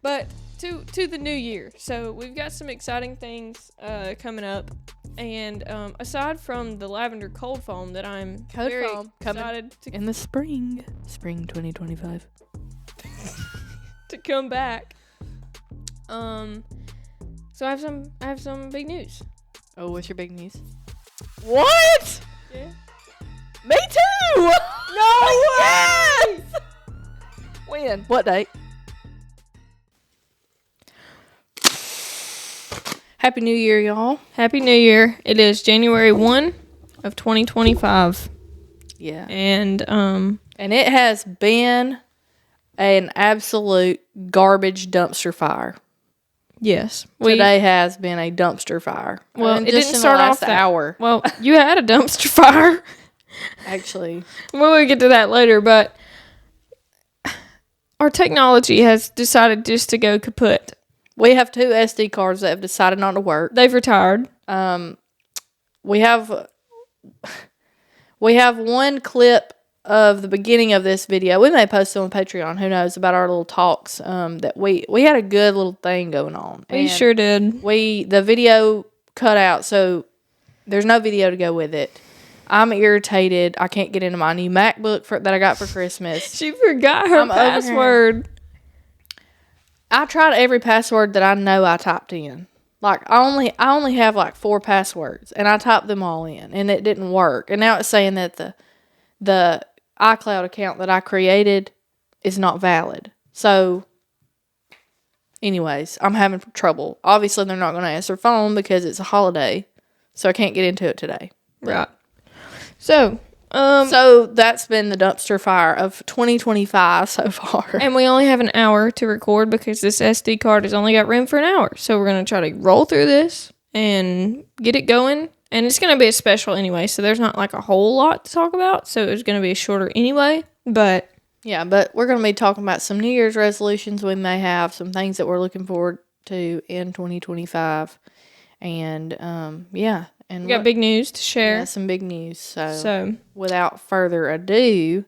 But to the new year. So we've got some exciting things coming up. And aside from the lavender cold foam that I'm very excited to in the spring 2025 to come back. So I have some big news. Oh, what's your big news? What? Yeah. Me too. No way! When? What date? Happy New Year, y'all. Happy New Year. It is January 1 of 2025. Yeah. And it has been an absolute garbage dumpster fire. yes. Today has been a dumpster fire. Well, and it just didn't in start the off last that hour. Well, you had a dumpster fire. Actually. We'll get to that later, but our technology has decided just to go kaput. We have 2 SD cards that have decided not to work. They've retired. We have one clip of the beginning of this video. We may post it on Patreon. Who knows about our little talks? That we had a good little thing going on. We sure did. The video cut out, so there's no video to go with it. I'm irritated. I can't get into my new MacBook that I got for Christmas. She forgot her password. I tried every password that I know I typed in. Like, I only have like 4 passwords, and I typed them all in, and it didn't work. And now it's saying that the iCloud account that I created is not valid. So, anyways, I'm having trouble. Obviously, they're not going to answer phone because it's a holiday, so I can't get into it today. Right. So that's been the dumpster fire of 2025 so far. And we only have an hour to record because this SD card has only got room for an hour. So we're going to try to roll through this and get it going. And it's going to be a special anyway, so there's not like a whole lot to talk about. So it's going to be shorter anyway. But yeah, but we're going to be talking about some New Year's resolutions we may have, some things that we're looking forward to in 2025. And yeah. And we got big news to share. Yeah, some big news. So without further ado,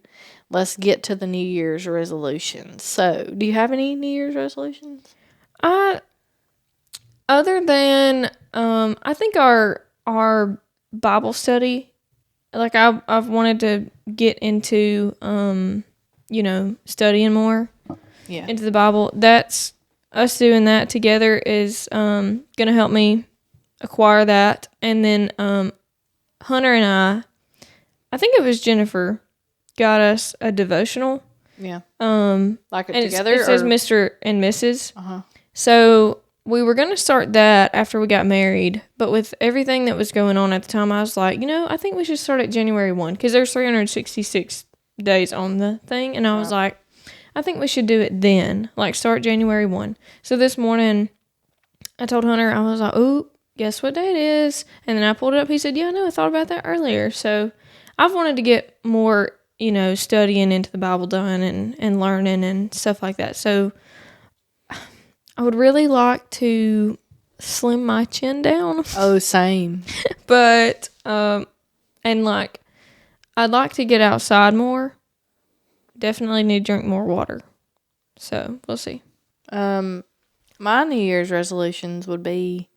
let's get to the New Year's resolutions. So, do you have any New Year's resolutions? Other than I think our Bible study, like I've wanted to get into studying more into the Bible. That's us doing that together is gonna help me acquire that. And then Hunter and I think it was Jennifer, got us a devotional. Yeah. Like it together? It says Mr. and Mrs. Uh-huh. So we were going to start that after we got married, but with everything that was going on at the time, I was like, I think we should start at January 1 because there's 366 days on the thing. And I was like, I think we should do it then, like start January 1. So this morning I told Hunter, I was like, oh, guess what day it is? And then I pulled it up. He said, yeah, no, I thought about that earlier. So I've wanted to get more, studying into the Bible done and learning and stuff like that. So I would really like to slim my chin down. Oh, same. But, and like, I'd like to get outside more. Definitely need to drink more water. So we'll see. My New Year's resolutions would be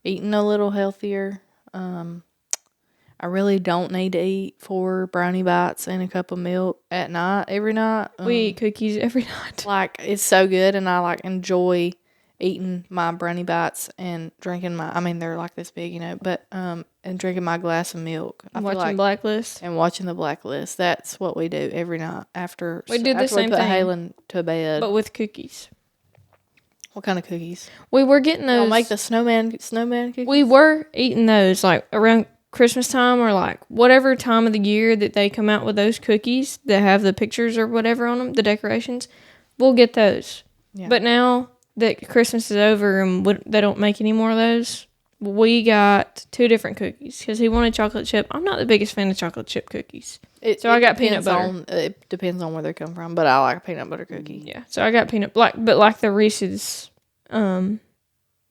eating a little healthier. I really don't need to eat 4 brownie bites and a cup of milk at night, every night. We eat cookies every night. Like, it's so good, and I, enjoy eating my brownie bites and drinking they're like this big, but, and drinking my glass of milk. Watching Blacklist. And watching the Blacklist. That's what we do every night after we do the same we put thing. Halen to bed. But with cookies. What kind of cookies? We were getting those. I'll make the snowman cookies? We were eating those, like, around Christmas time or, like, whatever time of the year that they come out with those cookies that have the pictures or whatever on them, the decorations. We'll get those. Yeah. But now that Christmas is over and they don't make any more of those, we got 2 different cookies because he wanted chocolate chip. I'm not the biggest fan of chocolate chip cookies. So I got peanut butter. It depends on where they come from, but I like a peanut butter cookie. Yeah, so I got but like the Reese's, peanut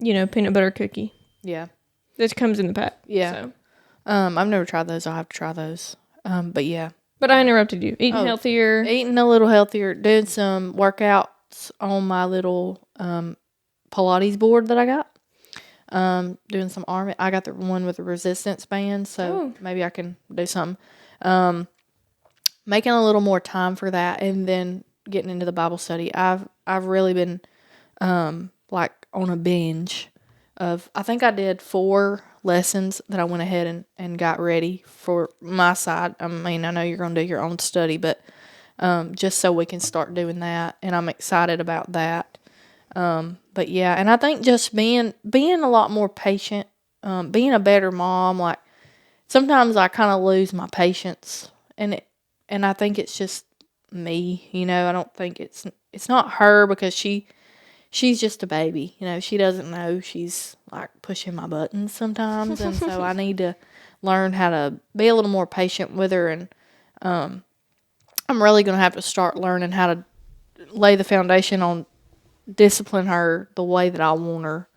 butter cookie. Yeah. That comes in the pack. Yeah. So. I've never tried those. I'll have to try those. But yeah. But I interrupted you. Eating healthier. Eating a little healthier. Doing some workout workouts on my little Pilates board that I got. Doing some arm. I got the one with the resistance band, so maybe I can do something. Making a little more time for that, and then getting into the Bible study. I've really been like on a binge of. I think I did 4 lessons that I went ahead and got ready for my side. I mean, I know you're going to do your own study, but just so we can start doing that, and I'm excited about that. But yeah, and I think just being a lot more patient, being a better mom. Like sometimes I kind of lose my patience, and I think it's just me. I don't think it's not her, because she's just a baby. She doesn't know she's like pushing my buttons sometimes, and so I need to learn how to be a little more patient with her. And I'm really gonna have to start learning how to lay the foundation on discipline her the way that I want her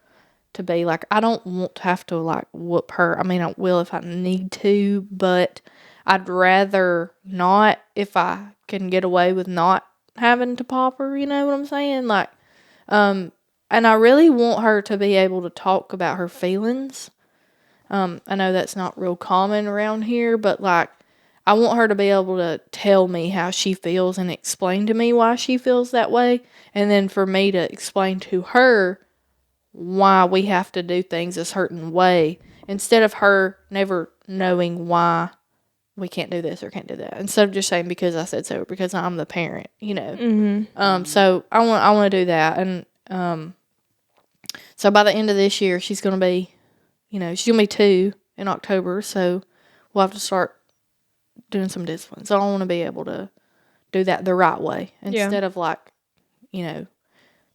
to be. Like, I don't want to have to like whoop her. I mean, I will if I need to, but I'd rather not, if I can get away with not having to pop her. You know what I'm saying? Like, and I really want her to be able to talk about her feelings. I know that's not real common around here, but like, I want her to be able to tell me how she feels and explain to me why she feels that way. And then for me to explain to her why we have to do things a certain way, instead of her never knowing why we can't do this or can't do that. Instead of just saying because I said so, or because I'm the parent, Mm-hmm. So I want to do that. And so by the end of this year, she's going to be, she's going to be 2 in October. So we'll have to start doing some discipline. So I want to be able to do that the right way, instead of like,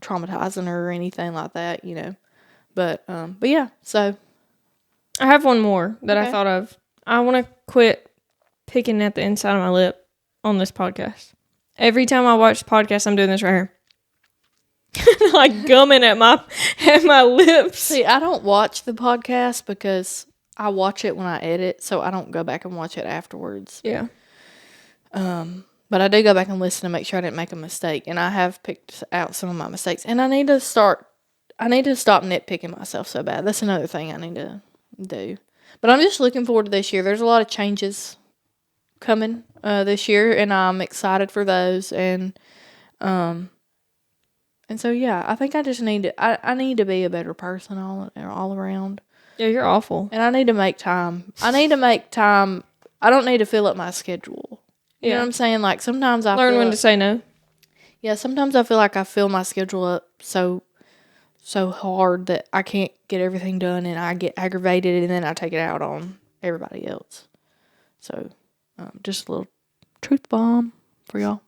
traumatizing her or anything like that, But yeah, so. I have one more that I thought of. I want to quit picking at the inside of my lip on this podcast. Every time I watch the podcast, I'm doing this right here. Like gumming at my lips. See, I don't watch the podcast because I watch it when I edit, so I don't go back and watch it afterwards. Yeah. But I do go back and listen to make sure I didn't make a mistake, and I have picked out some of my mistakes. And I need to stop nitpicking myself so bad. That's another thing I need to do. But I'm just looking forward to this year. There's a lot of changes coming this year, and I'm excited for those. And so yeah, I think I just need to. I need to be a better person all around. Yeah, you're awful. And I need to make time. I don't need to fill up my schedule. You know what I'm saying? Like sometimes I learn when to say no. Yeah, sometimes I feel like I fill my schedule up so hard that I can't get everything done, and I get aggravated, and then I take it out on everybody else. So, just a little truth bomb for y'all.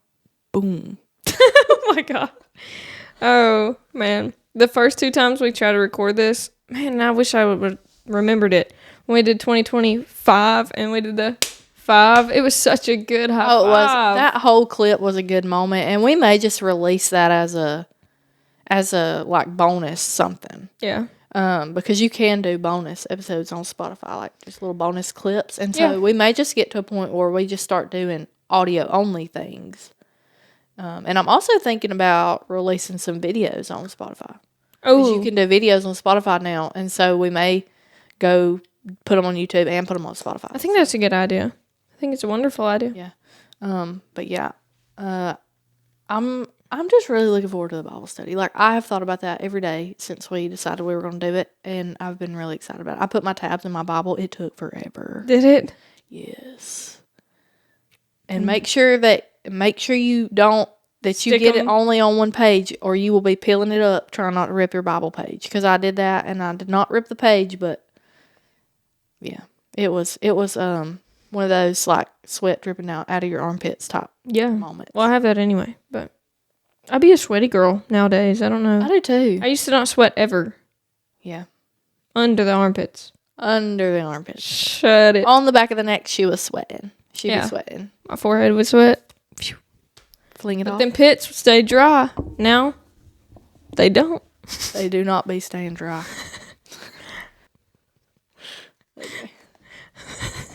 Boom. Oh my God. Oh man. The first 2 times we tried to record this, man, I wish I would have remembered it. When we did 2025 and we did the 5, it was such a good high five. Oh, it was. That whole clip was a good moment, and we may just release that as a like bonus something. Yeah. Because you can do bonus episodes on Spotify, like just little bonus clips, and so we may just get to a point where we just start doing audio only things. And I'm also thinking about releasing some videos on Spotify. Oh, you can do videos on Spotify now, and so we may go put them on YouTube and put them on Spotify. I think that's a good idea. I think it's a wonderful idea. Yeah. But yeah, I'm just really looking forward to the Bible study. Like, I have thought about that every day since we decided we were going to do it, and I've been really excited about it. I put my tabs in my Bible. It took forever. Did it? Yes. And make sure you don't, that you get it only on one page, or you will be peeling it up trying not to rip your Bible page. Because I did that, and I did not rip the page, but yeah, it was one of those like sweat dripping out of your armpits type moments. Well, I have that anyway, but I'd be a sweaty girl nowadays. I don't know. I do too. I used to not sweat ever. Yeah. Under the armpits. Under the armpits. Shut it. On the back of the neck, she was sweating. She'd be sweating. My forehead would sweat. Fling it off. Them pits would stay dry. Now, they don't. They do not be staying dry. Okay.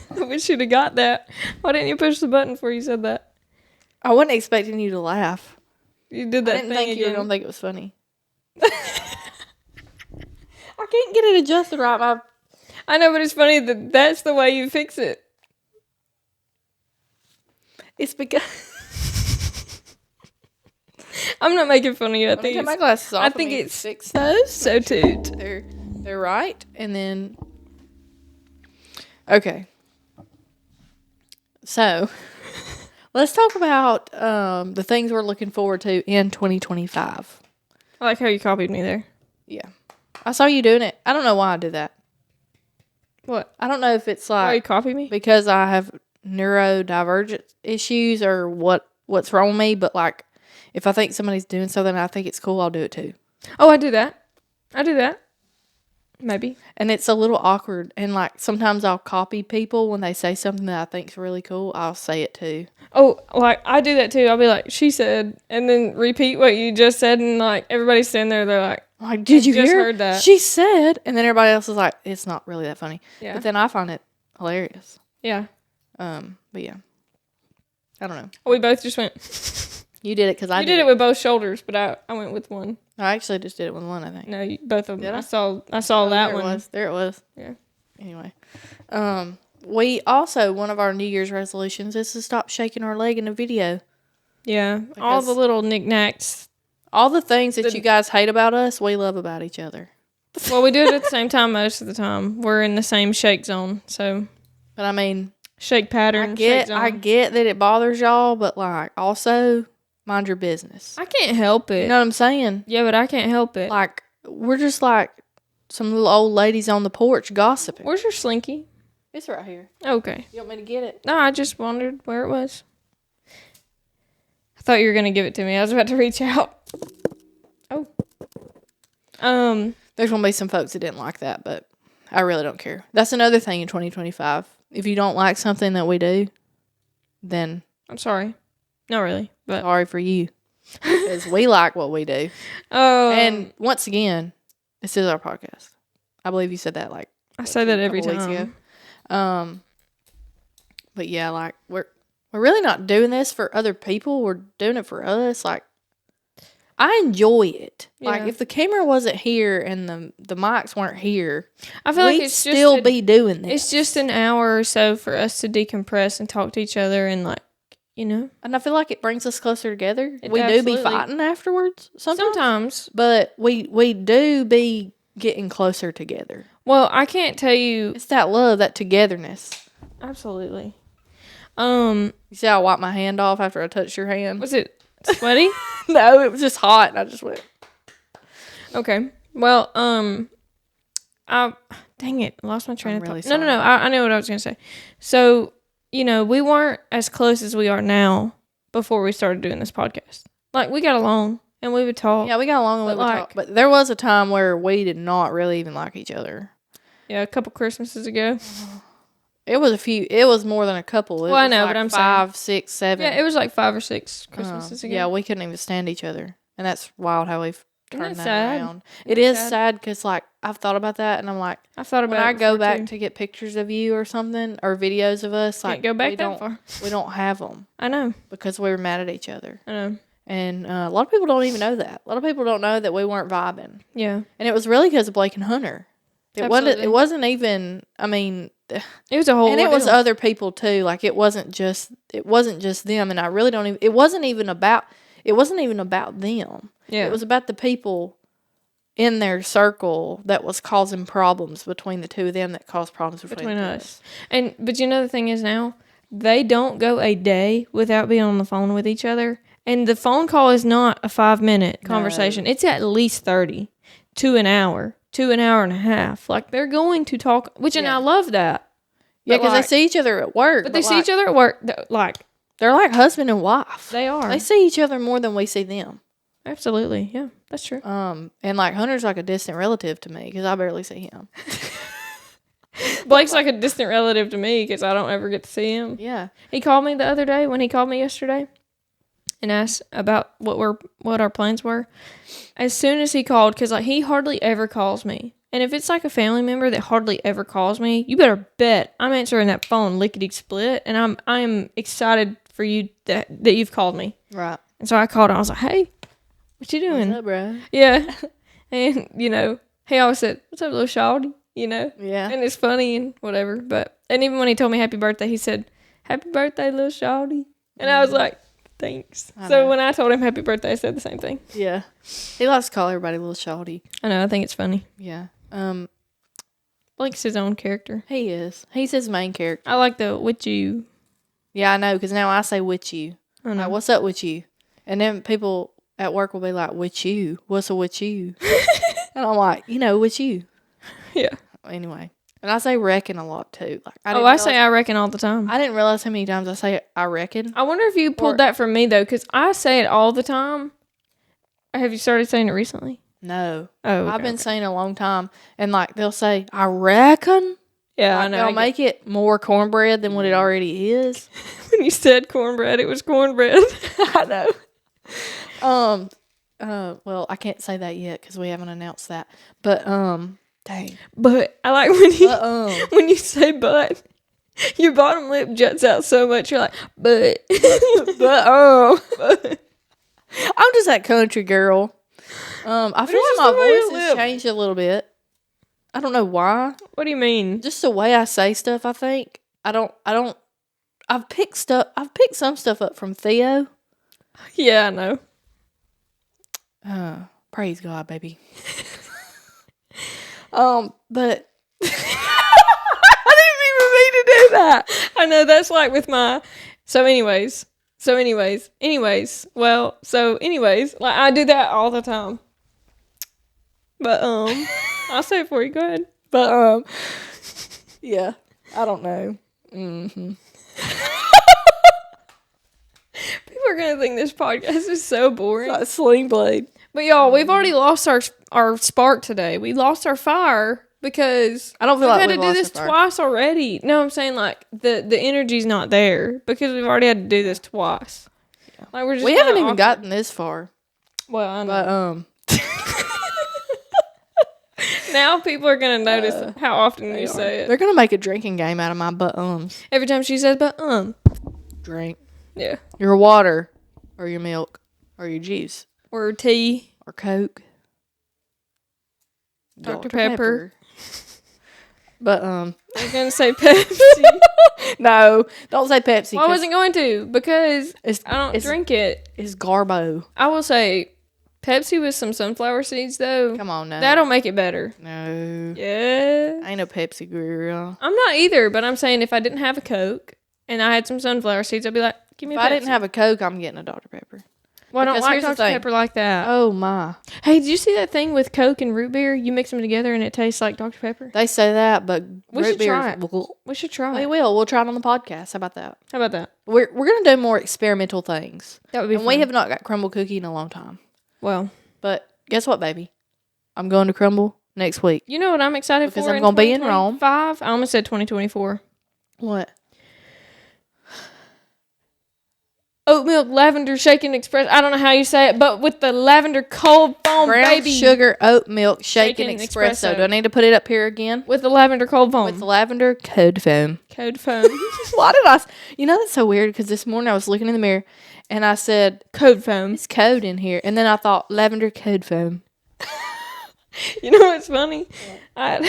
I wish you'd have got that. Why didn't you push the button before you said that? I wasn't expecting you to laugh. You did that I didn't thing think you were again. gonna think it was funny. I can't get it adjusted right. I know, but it's funny that that's the way you fix it. It's because I'm not making fun of you. I let me think take my it's, glasses off. I think Let me it's fix those. so toot. They're right, and then okay. So let's talk about the things we're looking forward to in 2025. I like how you copied me there. Yeah, I saw you doing it. I don't know why I did that. What? I don't know if it's Why you like copied me? because I have neurodivergent issues or what's wrong with me, but like if I think somebody's doing something I think it's cool, I'll do it too. Oh, I do that. I do that. Maybe. And it's a little awkward, and like sometimes I'll copy people when they say something that I think's really cool, I'll say it too. Oh, like I do that too. I'll be like, she said, and then repeat what you just said, and like everybody's standing there, they're like, I'm like, did you just hear? heard that. She said, and then everybody else is like, it's not really that funny. yeah, But then I find it hilarious. yeah. But yeah, I don't know. We both just went. You did it because I You did it with both shoulders, but I went with one. I actually just did it with one, I think. No, both of them. Did I? I saw that there one. It was. There it was. Yeah. Anyway, we also, one of our New Year's resolutions is to stop shaking our leg in a video. Yeah, all the little knickknacks. All the things that you guys hate about us, we love about each other. Well, we do it at the same time most of the time. We're in the same shake zone, so But I mean, shake pattern. shake zone. I get that it bothers y'all, but like also mind your business. I can't help it. You know what I'm saying? Yeah, but I can't help it. Like we're just like some little old ladies on the porch gossiping. Where's your slinky? It's right here. Okay. You want me to get it? No, I just wondered where it was. I thought you were gonna give it to me. I was about to reach out. Oh. There's gonna be some folks that didn't like that, but I really don't care. That's another thing in 2025. If you don't like something that we do, then I'm sorry. Not really, but sorry for you, because we like what we do. oh, And once again, this is our podcast. I believe you said that like I say that every couple weeks time. ago. But yeah, like we're really not doing this for other people. We're doing it for us. Like I enjoy it. Like Yeah. if the camera wasn't here and the mics weren't here, I feel like we'd it's still just be doing this. it's just an hour or so for us to decompress and talk to each other and like, you know. And I feel like it brings us closer together. It We do absolutely- be fighting afterwards Sometimes. but we do be getting closer together. Well, I can't tell you It's that love, that togetherness. absolutely. You see how I wiped my hand off after I touched your hand? Was it sweaty? No, it was just hot, and I just went. Okay. Well, dang it, I lost my train I'm of really thought. No. I know what I was gonna say. So, you know, we weren't as close as we are now before we started doing this podcast. Like we got along and we would talk. Yeah, we got along and we But would like- talk. But there was a time where we did not really even like each other. Yeah, a couple Christmases ago. It was a few. It was more than a couple. It Well, I was know, like but I'm saying- 5, 6, 7. Yeah, it was like 5 or 6 Christmases ago. Yeah, we couldn't even stand each other, and that's wild how we've Isn't turned that that sad? around. It Isn't is that sad? sad because like I've thought about that, and I'm like, I thought about when I it go before, back too. to get pictures of you or something or videos of us, like Can't go back we that don't far. we don't have them I know. because we were mad at each other, I know. and a lot of people don't even know that. A lot of people don't know that we weren't vibing, Yeah. and it was really because of Blake and Hunter. It wasn't. Absolutely. It wasn't even. I mean, It was a whole and it was ordeal. other people too. Like it wasn't just them. And I really don't even. It wasn't even about them. Yeah. It was about the people in their circle that was causing problems between the two of them that caused problems between between the two of us. But you know the thing is now, they don't go a day without being on the phone with each other. And the phone call is not a 5-minute conversation. It's at least 30 to an hour, to an hour and a half. Like they're going to talk, and Yeah. I love that. Yeah, But because like- they see each other at work. But they see each other at work. Like They're like husband and wife. they are. They see each other more than we see them. Absolutely. Yeah, that's true. And like Hunter's like a distant relative to me because I barely see him. Blake's like a distant relative to me because I don't ever get to see him. Yeah. He called me the other day when he called me yesterday and asked about what our plans were. As soon as he called, because like he hardly ever calls me. And if it's like a family member that hardly ever calls me, you better bet I'm answering that phone lickety split. And I am excited for you that you've called me. Right. And so I called him. I was like, hey, what you doing? What's up, bro? Yeah. And, you know, he always said, what's up, little shawty? You know? Yeah. And it's funny and whatever. And even when he told me happy birthday, he said, happy birthday, little shawty. And I was like, thanks. So when I told him happy birthday, I said the same thing. Yeah. He likes to call everybody little shawty. I know. I think it's funny. Yeah. Blake's his own character. He is. He's his main character. I like the with you. Yeah, I know, because now I say with you. I know. Like, what's up with you? And then people at work will be like, with you? What's up with you? And I'm like, you know, with you. Yeah. Anyway. And I say reckon a lot, too. Like, I say I reckon all the time. I didn't realize how many times I say I reckon. I wonder if you pulled that from me, though, because I say it all the time. Have you started saying it recently? No. Oh, okay, I've been saying it a long time. And, like, they'll say, I reckon. Yeah, Like, I know. they'll make it more cornbread than what it already is. When you said cornbread, it was cornbread. I know. Well, I can't say that yet because we haven't announced that. But, dang. But I like when you say but, your bottom lip juts out so much. You're like, but. but. I'm just that country girl. I feel like my voice has changed a little bit. I don't know why. What do you mean? Just the way I say stuff, I think. I've picked some stuff up from Theo. Yeah, I know. Praise God, baby. But I didn't even mean to do that. I know that's like with my. Anyways, like I do that all the time. But I'll say it for you. Go ahead. But yeah, I don't know. Mm-hmm. People are gonna think this podcast is so boring. Like Sling Blade. But y'all, we've already lost our spark today. We lost our fire because I don't feel we've like had to do this twice already. No, I'm saying like the energy's not there because we've already had to do this twice. Yeah. Like we haven't even gotten this far. Well, I know. But now people are gonna notice how often you say it. They're gonna make a drinking game out of my but Every time she says but drink. Yeah. Your water or your milk or your juice. Or tea. Or Coke. Dr. Pepper. But I'm gonna say Pepsi. No, don't say Pepsi. Well, I wasn't going to because I don't drink it. It's Garbo. I will say Pepsi with some sunflower seeds though. Come on now. That'll make it better. No. Yeah. I ain't a Pepsi girl. I'm not either, but I'm saying if I didn't have a Coke and I had some sunflower seeds, I'd be like, give me a Pepsi. If I didn't have a Coke, I'm getting a Dr. Pepper. Well, I don't like Dr. Pepper like that. Oh, my. Hey, did you see that thing with Coke and root beer? You mix them together and it tastes like Dr. Pepper? They say that, but we should try it. We should try it. We will. We'll try it on the podcast. How about that? How about that? We're going to do more experimental things. That would be fun. We have not got Crumble Cookie in a long time. Well. But guess what, baby? I'm going to Crumble next week. You know what I'm excited for? Because I'm going to be in Rome. I almost said 2024. What? Oat milk lavender shaken express. I don't know how you say it, but with the lavender cold foam, brown baby. sugar oat milk shaken espresso. Do I need to put it up here again? With the lavender cold foam. With the lavender code foam. Code foam. Why did I? You know, that's so weird because this morning I was looking in the mirror and I said, code foam. It's code in here. And then I thought, lavender code foam. You know what's funny? I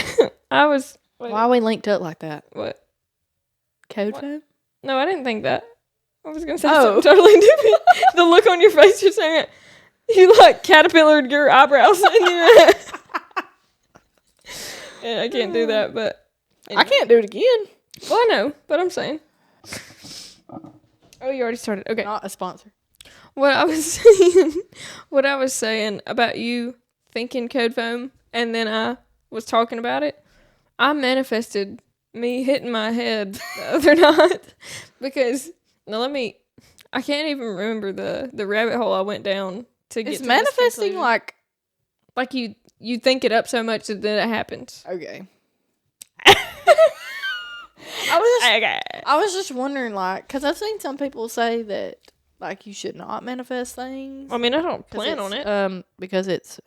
was. Wait. Why are we linked up like that? What? Code foam? No, I didn't think that. I was going to say something totally different. The look on your face, you're saying it. You like caterpillared your eyebrows. And I can't do that, but. Anyway. I can't do it again. Well, I know, but I'm saying. Oh, you already started. Okay. Not a sponsor. What I was saying about you thinking code foam, and then I was talking about it. I manifested me hitting my head the other night because I can't even remember the rabbit hole I went down to get. It's manifesting like you think it up so much that then it happens. Okay. I was just wondering, like, because I've seen some people say that, like, you should not manifest things. I mean, I don't plan on it. Because it's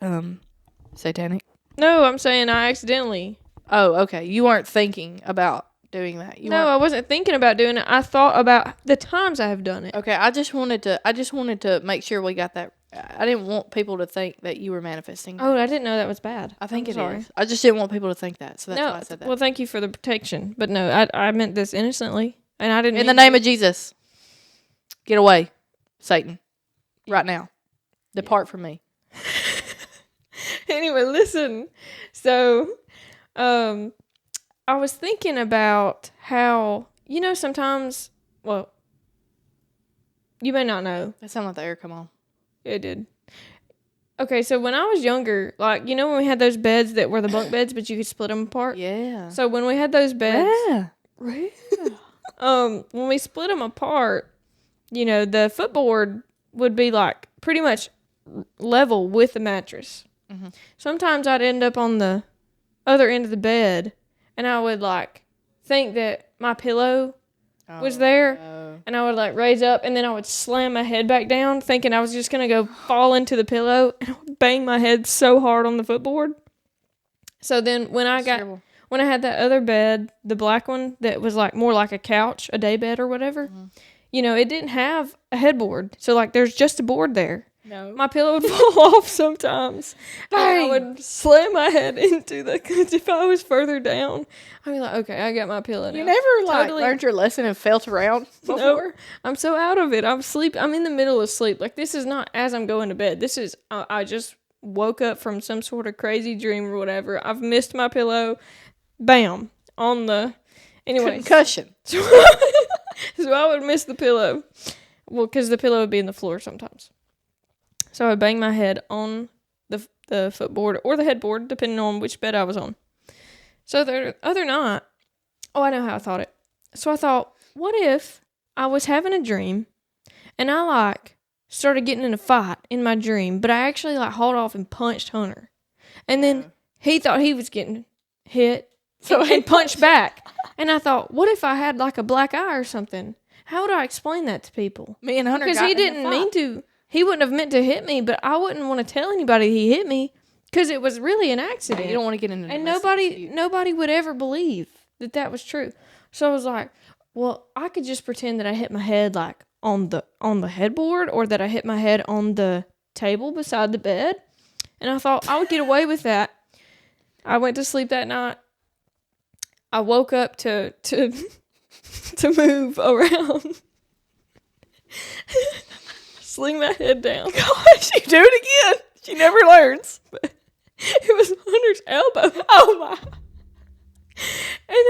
satanic. No, I'm saying I accidentally. Oh, okay. You weren't thinking about doing that. I wasn't thinking about doing it. I thought about the times I have done it. Okay, I just wanted to make sure we got that I didn't want people to think that you were manifesting. Oh, I didn't know that was bad. I think I'm sorry. is. I just didn't want people to think that, so that's No, why I said that. well, thank you for the protection. But no, I meant this innocently. And I didn't. In the name of Jesus, get away, Satan, right now. Depart from me. Anyway, listen. So, I was thinking about how, sometimes, well, you may not know. That sounded like the air come on. It did. Okay, so when I was younger, like, when we had those beds that were the bunk beds, but you could split them apart? Yeah. So when we had those beds, Yeah. when we split them apart, the footboard would be like pretty much level with the mattress. Mm-hmm. Sometimes I'd end up on the other end of the bed, and I would like think that my pillow was there, and I would like raise up, and then I would slam my head back down, thinking I was just gonna go fall into the pillow, and I would bang my head so hard on the footboard. So then when I had that other bed, the black one that was like more like a couch, a day bed or whatever, it didn't have a headboard, so like there's just a board there. No. My pillow would fall off sometimes. Bang! And I would slam my head into because if I was further down, I'd be like, okay, I got my pillow now. You never learned your lesson and felt around before? No, I'm so out of it. I'm in the middle of sleep. Like, this is not as I'm going to bed. This is, I just woke up from some sort of crazy dream or whatever. I've missed my pillow. Bam. Anyway. Concussion. So I would miss the pillow. Well, because the pillow would be in the floor sometimes. So I would bang my head on the footboard or the headboard, depending on which bed I was on. So the other night, I know how I thought it. So I thought, what if I was having a dream and I started getting in a fight in my dream, but I actually hauled off and punched Hunter. And then he thought he was getting hit, so he punched back. And I thought, what if I had a black eye or something? How would I explain that to people? Me and Hunter because he didn't mean to. He wouldn't have meant to hit me, but I wouldn't want to tell anybody he hit me because it was really an accident. You don't want to get into and nobody would ever believe that was true. So I was like, well, I could just pretend that I hit my head on the headboard, or that I hit my head on the table beside the bed, and I thought I would get away with that. I went to sleep that night. I woke up to move around. Sling my head down. Gosh, you do it again. She never learns. But it was Hunter's elbow. Oh my. And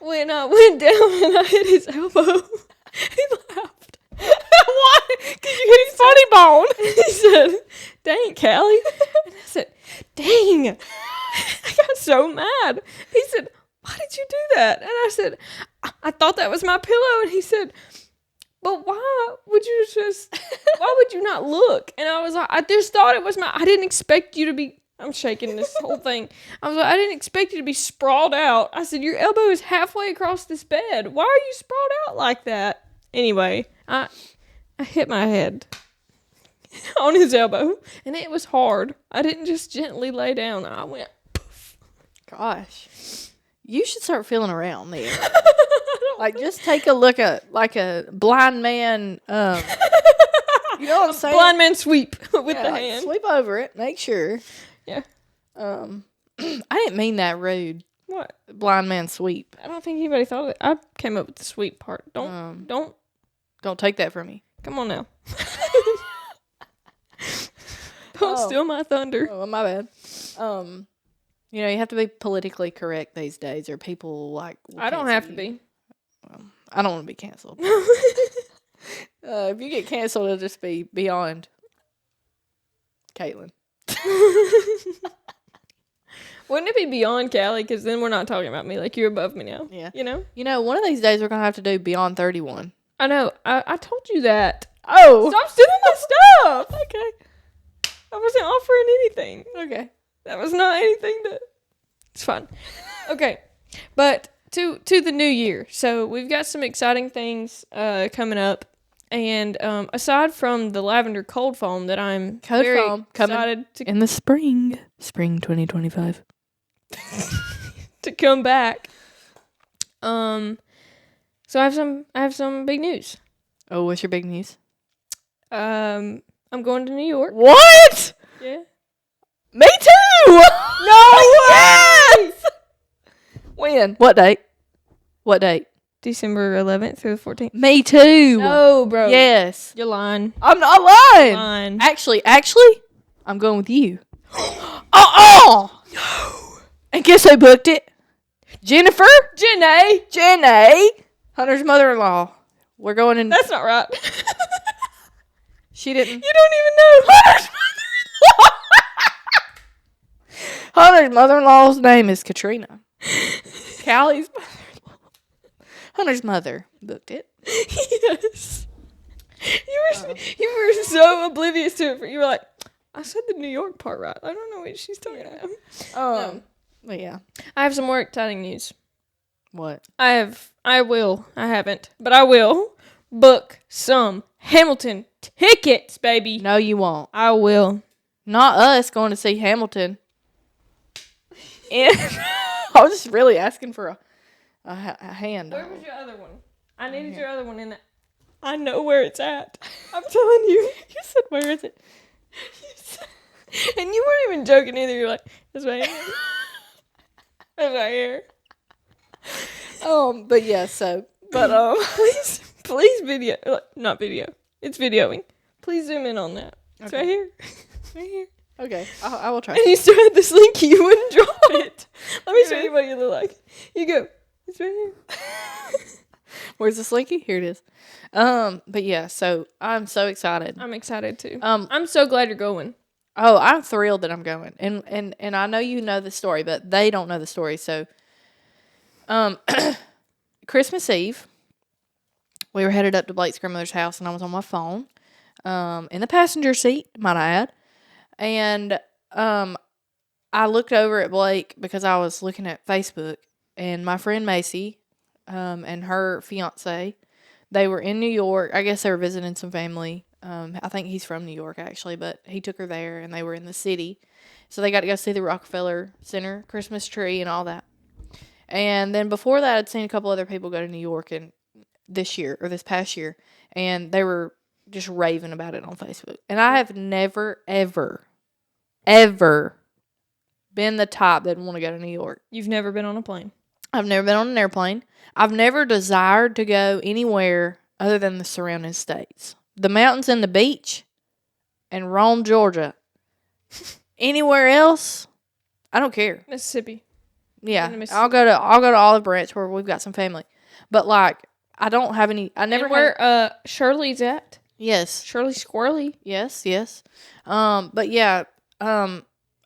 when I went down and I hit his elbow, he laughed. Why? Because you hit his funny bone. He said, dang, Callie. And I said, dang. I got so mad. He said, why did you do that? And I said, I thought that was my pillow. And he said, but why would you not look? And I was like, I just thought it was I didn't expect you to be, I'm shaking this whole thing. I was like, I didn't expect you to be sprawled out. I said, your elbow is halfway across this bed. Why are you sprawled out like that? Anyway, I hit my head on his elbow, and it was hard. I didn't just gently lay down. I went, poof. Gosh. You should start feeling around there. Just take a look at a blind man. You know what I'm saying? Blind man sweep with the hand. Sweep over it. Make sure. Yeah. I didn't mean that rude. What? Blind man sweep. I don't think anybody thought of it. I came up with the sweep part. Don't take that from me. Come on now. Don't steal my thunder. Oh, my bad. You have to be politically correct these days, or people I don't have to be. Well, I don't want to be canceled. If you get canceled, it'll just be beyond Caitlin. Wouldn't it be beyond Callie? Because then we're not talking about me. You're above me now. Yeah. One of these days we're going to have to do Beyond 31. I know. I told you that. Oh. Stop stealing my stuff. Okay. I wasn't offering anything. Okay. That was not anything it's fine. Okay. But to the new year. So we've got some exciting things coming up. And aside from the lavender cold foam that I'm very excited to in the spring 2025 to come back. So I have some big news. Oh, what's your big news? I I'm going to New York. What? Yeah. Me too. No Yes. When? What date? What date? December 11th through the 14th. Me too. No, bro. Yes. You're lying. I'm not lying. Lying. Actually, I'm going with you. Oh. No. And guess who booked it? Jennifer. Jenny. Hunter's mother-in-law. We're going in. That's not right. She didn't. You don't even know. Hunter's mother-in-law's name is Katrina. Callie's mother-in-law. Hunter's mother booked it. Yes. You were so oblivious to it. You were like, I said the New York part right. I don't know what she's talking about. But yeah. I have some more exciting news. What? I haven't, but I will book some Hamilton tickets, baby. No, you won't. I will. Not us going to see Hamilton. And I was just really asking for a hand. Where was your other one? I needed your other one in that. I know where it's at. I'm telling you. You said, where is it? And you weren't even joking either. You're like, it's right here. It's right here. But yeah, so, but, please video, not video. It's videoing. Please zoom in on that. It's right here. Right here. okay, I will try. And you still had the slinky. You wouldn't drop it. Let me show you what you look like. You go. It's right here. Where's the slinky? Here it is. But yeah, so I'm so excited. I'm excited too. I'm so glad you're going. Oh, I'm thrilled that I'm going. And I know you know the story, but they don't know the story. So, Christmas Eve, we were headed up to Blake's grandmother's house, and I was on my phone, in the passenger seat, might I add. And, I looked over at Blake because I was looking at Facebook, and my friend Macy, and her fiance, they were in New York. I guess they were visiting some family. I think he's from New York, actually, but he took her there, and they were in the city. So they got to go see the Rockefeller Center Christmas tree and all that. And then before that, I'd seen a couple other people go to New York this past year, and they were just raving about it on Facebook. And I have never, ever, ever been the type that want to go to New York. You've never been on a plane. I've never been on an airplane. I've never desired to go anywhere other than the surrounding states. The mountains and the beach and Rome, Georgia. Anywhere else, I don't care. Mississippi. Yeah, I'll go to Olive Branch where we've got some family. But like, I don't have any. I never. And where Shirley's at? Yes. Shirley Squirrely. Yes. But yeah, I've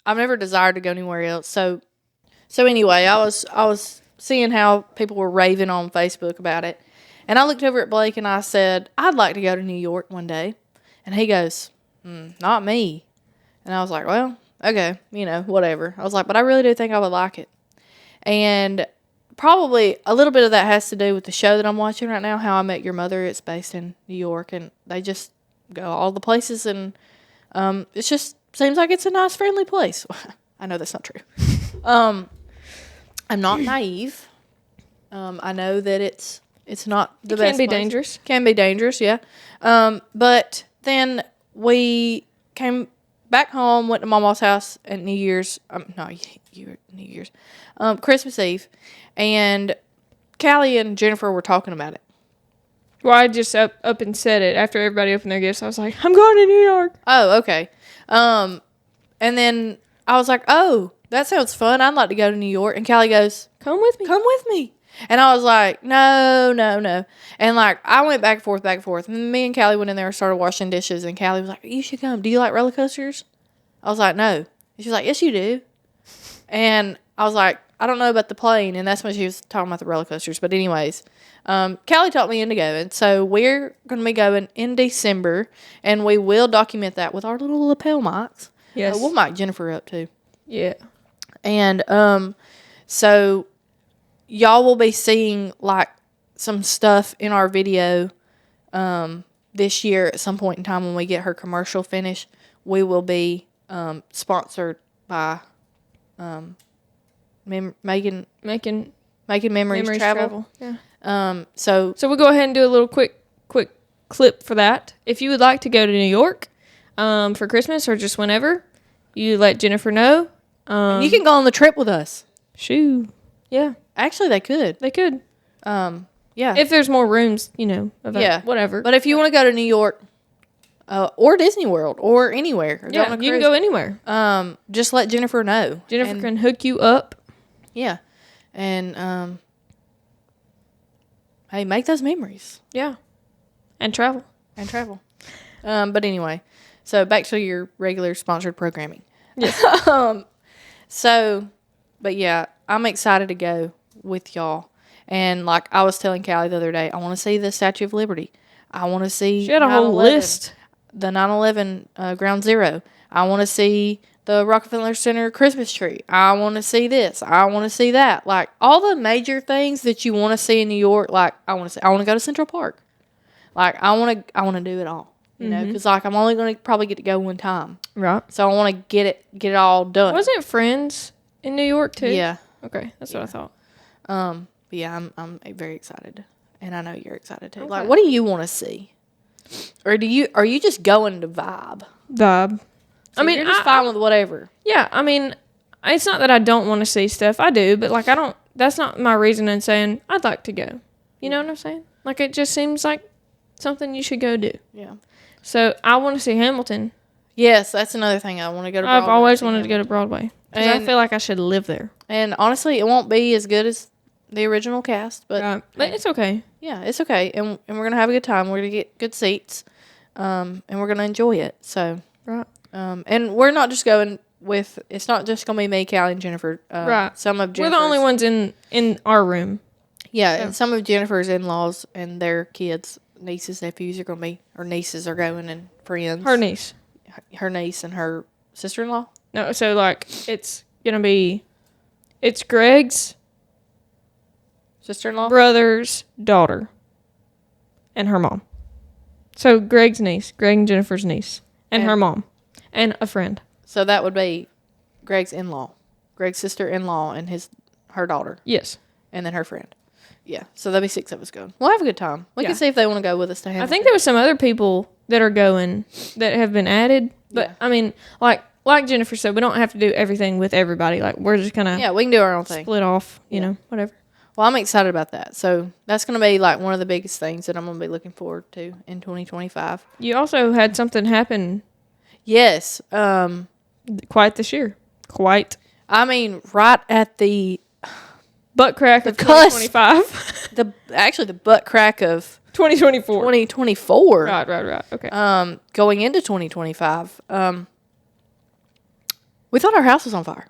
never desired to go anywhere else. So anyway, I was seeing how people were raving on Facebook about it, and I looked over at Blake and I said, I'd like to go to New York one day, and he goes, not me, and I was like, well, okay, whatever. I was like, but I really do think I would like it. And probably a little bit of that has to do with the show that I'm watching right now, How I Met Your Mother. It's based in New York, and they just go all the places, and it just seems like it's a nice, friendly place. I know that's not true. I'm not naive. I know that it's not the best. It can be place. dangerous. Can be dangerous, yeah. But then we came back home, went to Mama's house at New Year's. Christmas Eve, and Callie and Jennifer were talking about it. Well, I just up and said it after everybody opened their gifts. I was like, I'm going to New York. Oh, okay. And then I was like, oh, that sounds fun. I'd like to go to New York. And Callie goes, Come with me. And I was like, no. And like, I went back and forth. Me and Callie went in there and started washing dishes. And Callie was like, you should come. Do you like roller coasters? I was like, no. And she was like, yes, you do. And I was like, I don't know about the plane. And that's when she was talking about the roller coasters. But anyways, Callie talked me into going. So we're going to be going in December. And we will document that with our little lapel mics. Yes. We'll mic Jennifer up too. Yeah. And so y'all will be seeing like some stuff in our video this year at some point in time when we get her commercial finished. We will be sponsored by making memories travel. Yeah. So we'll go ahead and do a little quick clip for that. If you would like to go to New York, for Christmas or just whenever, you let Jennifer know. You can go on the trip with us. Shoo. Yeah, Actually, they could. they could. Yeah. If there's more rooms, whatever. But if you want to go to New York, or Disney World, or anywhere, or yeah, you can go anywhere. just let Jennifer know. Jennifer can hook you up. Yeah. And, hey, make those memories. Yeah. And travel. But anyway, so back to your regular sponsored programming. Yes. But yeah, I'm excited to go with y'all. And like I was telling Callie the other day, I want to see the Statue of Liberty. I want to see. She had a whole 9/11, list. The 9/11 Ground Zero. I want to see the Rockefeller Center Christmas tree. I want to see this. I want to see that. Like all the major things that you want to see in New York. Like I want to go to Central Park. Like I want to do it all. You know, because like I'm only going to probably get to go one time. Right. So I want to get it all done. Wasn't Friends in New York too? Yeah. Okay, that's what I thought. But yeah, I'm very excited, and I know you're excited too. Okay. Like, what do you want to see, or are you just going to vibe? Vibe. So I mean, you're just fine with whatever. Yeah, I mean, it's not that I don't want to see stuff. I do, but like I don't. That's not my reason in saying I'd like to go. You know what I'm saying? Like it just seems like something you should go do. Yeah. So I want to see Hamilton. Yes, that's another thing. I want to go to Broadway. I've always wanted to go to Broadway. Because I And- feel like I should live there. And honestly, it won't be as good as the original cast, but But it's okay. yeah, it's okay. And we're gonna have a good time. We're gonna get good seats, and we're gonna enjoy it. So, Right. and we're not just going with. It's not just gonna be me, Callie, and Jennifer. Right. Some of We're Jennifer's, the only ones in our room. Yeah, and some of Jennifer's in-laws and their kids, nieces, nephews are gonna be, or nieces are going, and friends. Her niece. Her niece and her sister-in-law. No, so like it's Greg's Sister-in-law. brother's daughter and her mom. So Greg and Jennifer's niece, and her mom, and a friend. So that would be Greg's in-law, Greg's sister-in-law, and her daughter, Yes. and then her friend. Yeah, so that'd be 6 of us going. We'll have a good time. We Yeah. can see if they want to go with us to Hamilton. I think there was some other people that are going that have been added, but Yeah. I mean, like Jennifer said, we don't have to do everything with everybody. Like we're just kind of Yeah, we can do our own thing. split off, you Yeah. know, whatever. Well, I'm excited about that. So that's going to be like one of the biggest things that I'm going to be looking forward to in 2025. You also had something happen Yes. quite this year. Quite. I mean, right at the Butt crack of cusp. 2025. the butt crack of 2024. 2024. Right. Okay. Going into 2025, we thought our house was on fire.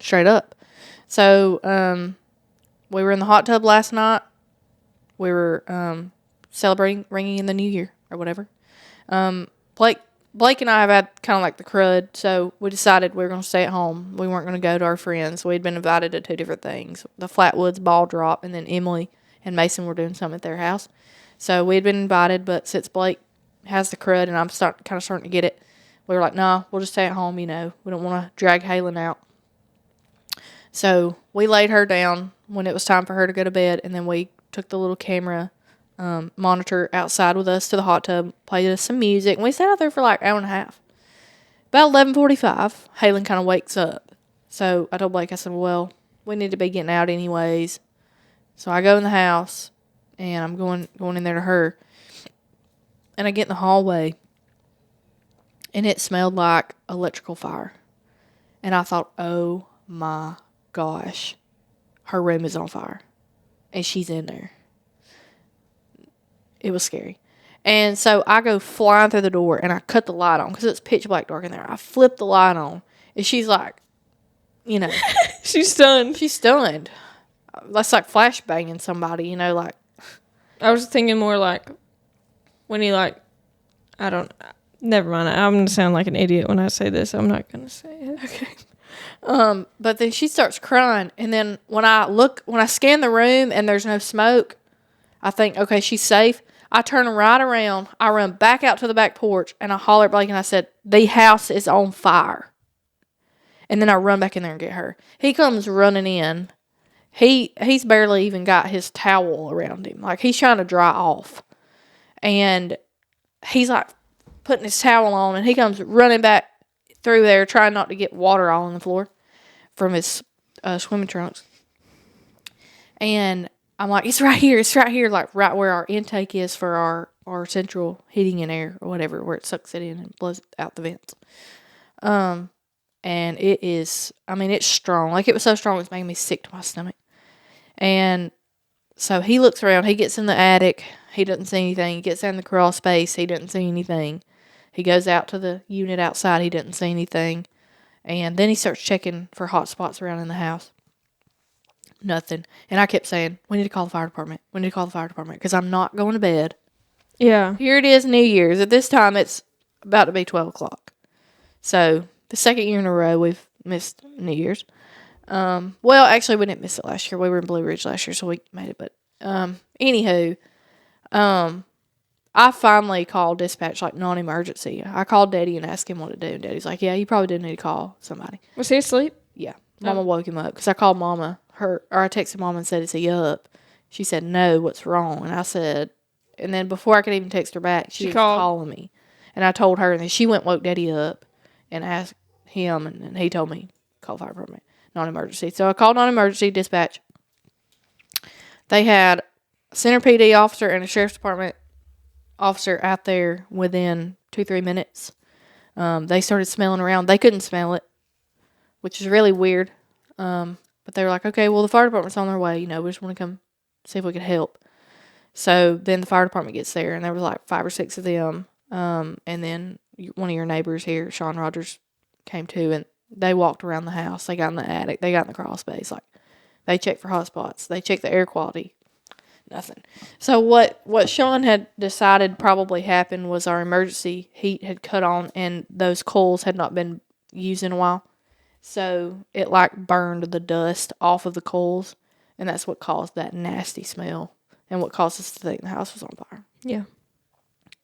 Straight up. So, we were in the hot tub last night. We were celebrating, ringing in the new year or whatever. Blake and I have had kind of like the crud, so we decided we were going to stay at home. We weren't going to go to our friends. We'd been invited to 2 different things, the Flatwoods ball drop, and then Emily and Mason were doing something at their house. So we'd been invited, but since Blake has the crud and I'm kind of starting to get it, we were like, nah, we'll just stay at home, you know. We don't want to drag Halen out. So we laid her down when it was time for her to go to bed, and then we took the little camera monitor outside with us to the hot tub, played us some music, and we sat out there for like an hour and a half. About 11:45, Halen kind of wakes up. So I told Blake, I said, well, we need to be getting out anyways. So I go in the house, and I'm going in there to her. And I get in the hallway, and it smelled like electrical fire. And I thought, oh my gosh, her room is on fire. And she's in there. It was scary. And so I go flying through the door, and I cut the light on because it's pitch black dark in there. I flip the light on, and she's like, you know. She's stunned. She's stunned. That's like flashbanging somebody, you know, like. I was thinking more like when he like, never mind. I'm going to sound like an idiot when I say this. I'm not going to say it. Okay. But then she starts crying, and then when I scan the room and there's no smoke, I think, okay, she's safe. I turn right around, I run back out to the back porch, and I holler at Blake and I said, the house is on fire. And then I run back in there and get her. He comes running in. He's barely even got his towel around him. Like, he's trying to dry off. And he's like putting his towel on, and he comes running back through there trying not to get water all on the floor from his swimming trunks. And I'm like, it's right here, like right where our intake is for our central heating and air or whatever, where it sucks it in and blows out the vents. And it is, I mean, it's strong. Like, it was so strong, it's making me sick to my stomach. And so he looks around, he gets in the attic, he doesn't see anything. He gets down the crawl space, he doesn't see anything. He goes out to the unit outside, he doesn't see anything. And then he starts checking for hot spots around in the house. Nothing. And I kept saying, we need to call the fire department. We need to call the fire department because I'm not going to bed. Yeah. Here it is, New Year's. At this time, it's about to be 12 o'clock. So, the second year in a row, we've missed New Year's. Well, actually, we didn't miss it last year. We were in Blue Ridge last year, so we made it. But, anywho, I finally called dispatch, like, non-emergency. I called Daddy and asked him what to do. And Daddy's like, yeah, you probably do need to call somebody. Was he asleep? Yeah. Mama woke him up because I called Mama, or I texted Mama and said, is he up? She said, no, what's wrong? And I said, and then before I could even text her back, she was calling me. And I told her, and then she went and woke Daddy up and asked him, and then he told me, call fire department, non-emergency. So I called non-emergency dispatch. They had a Center PD officer and a Sheriff's Department officer out there within 2-3 minutes. They started smelling around. They couldn't smell it, which is really weird. But they were like, okay, well, the fire department's on their way. You know, we just want to come see if we could help. So then the fire department gets there, and there was like 5 or 6 of them. And then one of your neighbors here, Sean Rogers, came too, and they walked around the house. They got in the attic. They got in the crawl space. Like, they checked for hot spots. They checked the air quality. Nothing. So what Sean had decided probably happened was our emergency heat had cut on, and those coils had not been used in a while. So it like burned the dust off of the coils, and that's what caused that nasty smell and what caused us to think the house was on fire. Yeah.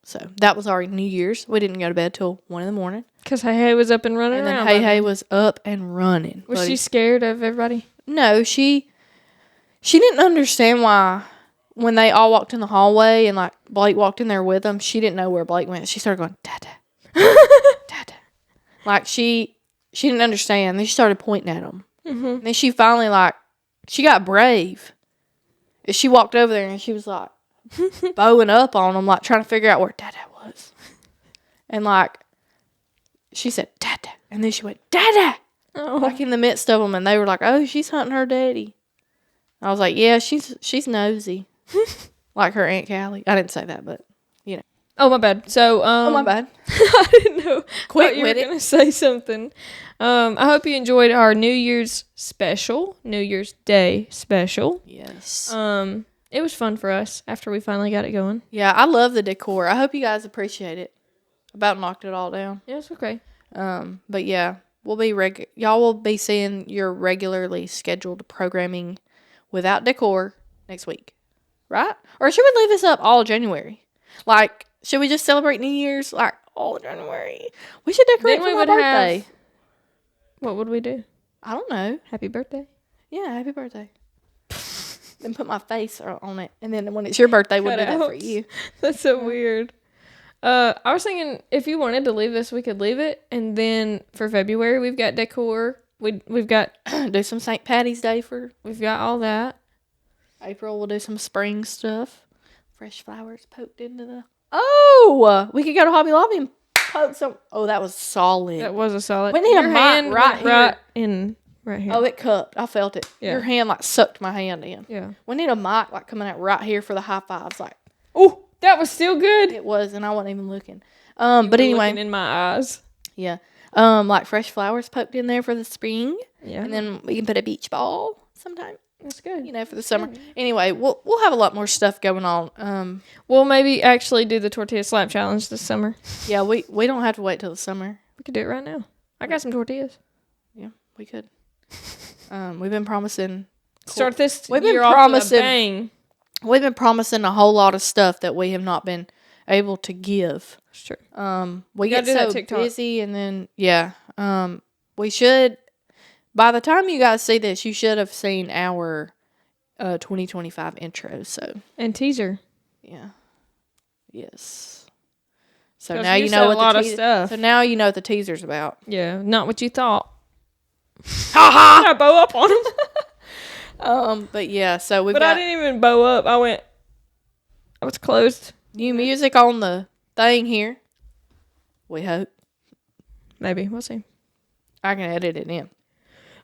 So that was our New Year's. We didn't go to bed till 1 a.m. Because Hey was up and running And around. then Hey was up and running. Was she scared of everybody? No, she didn't understand why when they all walked in the hallway and like Blake walked in there with them, she didn't know where Blake went. She started going, Dada. Dada. Like she didn't understand. Then she started pointing at him. Mm-hmm. And then she finally she got brave. And she walked over there and she was like bowing up on him, like trying to figure out where Dada was. And like she said, Dada. And then she went, Dada. Oh. Like in the midst of them, and they were like, oh, she's hunting her daddy. I was like, yeah, she's nosy. Like her Aunt Callie. I didn't say that, but, you know. Oh, my bad. So, oh, my bad. I didn't know. Quick you with were going to say something. I hope you enjoyed our New Year's special, New Year's Day special. Yes. It was fun for us after we finally got it going. Yeah, I love the decor. I hope you guys appreciate it. About knocked it all down. Yeah, it's okay. But yeah, y'all will be seeing your regularly scheduled programming without decor next week, right? Or should we leave this up all January? Like, should we just celebrate New Year's like all January? We should decorate for my birthday. What would we do? I don't know. Happy birthday. Yeah, happy birthday. Then put my face on it, and then when it's your birthday, we'll do that for you. That's so weird. I was thinking if you wanted to leave this, we could leave it, and then for February we've got decor. We've got do some St. Patty's Day we've got all that. April we'll do some spring stuff. Fresh flowers poked into the. Oh, we could go to Hobby Lobby and poke some. Oh, that was solid. That was a solid. We need a mic right here. Right here. Oh, it cupped. I felt it. Yeah. Your hand like sucked my hand in. Yeah. We need a mic like coming out right here for the high fives. Like, oh, that was still good. It was, and I wasn't even looking. But anyway, looking in my eyes. Yeah. Like fresh flowers poked in there for the spring. Yeah. And then we can put a beach ball sometime. That's good. You know, for the summer. Good. Anyway, we'll have a lot more stuff going on. We'll maybe actually do the tortilla slap challenge this summer. Yeah, we don't have to wait till the summer. We could do it right now. I got some tortillas. Yeah, we could. We've been promising. Start this we've year been off promising. With a bang. We've been promising a whole lot of stuff that we have not been able to give. It's true. We get so busy, and then we should. By the time you guys see this, you should have seen our 2025 intro. So and teaser. Yeah. Yes. So 'Cause now you you said know a what lot the of stuff. So now you know what the teaser's about. Yeah, not what you thought. I bow up on him. But yeah, so we've But I got didn't even bow up. I was closed. new music on the thing here. We hope. Maybe. We'll see. I can edit it in.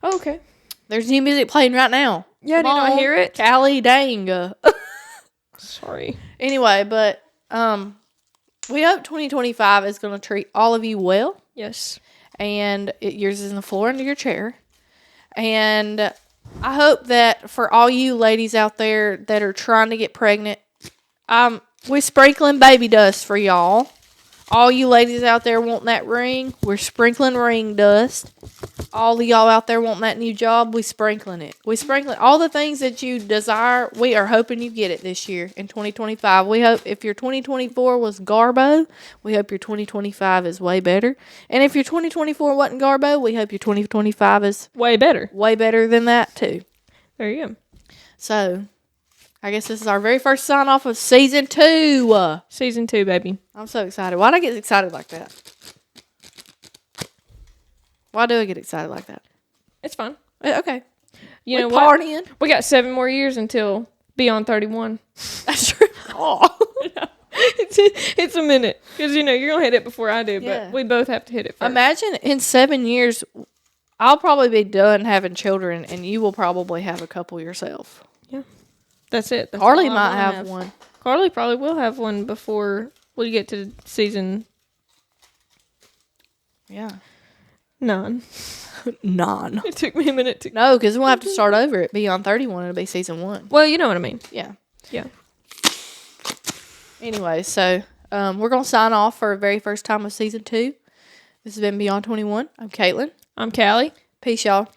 Oh, okay. There's new music playing right now. Yeah, Come did I on, hear it? Callie, dang. Sorry. Anyway, but we hope 2025 is going to treat all of you well. Yes. And yours is in the floor under your chair. And I hope that for all you ladies out there that are trying to get pregnant, we're sprinkling baby dust for y'all. All you ladies out there wanting that ring, we're sprinkling ring dust. All of y'all out there wanting that new job, we sprinkling it. We sprinkling all the things that you desire. We are hoping you get it this year in 2025. We hope if your 2024 was Garbo, we hope your 2025 is way better. And if your 2024 wasn't Garbo, we hope your 2025 is Way better. way better than that too. There you go. So, I guess this is our very first sign off of season 2. Season 2, baby. I'm so excited. Why'd I get excited like that? Why do I get excited like that? It's fine. Okay. You We know what? partying. We got 7 more years until beyond 31. That's true. Oh. It's a minute. Because, you're going to hit it before I do. Yeah. But we both have to hit it first. Imagine in 7 years, I'll probably be done having children, and you will probably have a couple yourself. Yeah. That's it. That's Carly all I might wanna have one. Carly probably will have one before we get to season Yeah. 9. None. It took me a minute to... No, because we'll have to start over at Beyond 31. It'll be season 1. Well, you know what I mean. Yeah. Yeah. Anyway, so we're going to sign off for the very first time of season 2. This has been Beyond 21. I'm Caitlin. I'm Callie. Peace, y'all.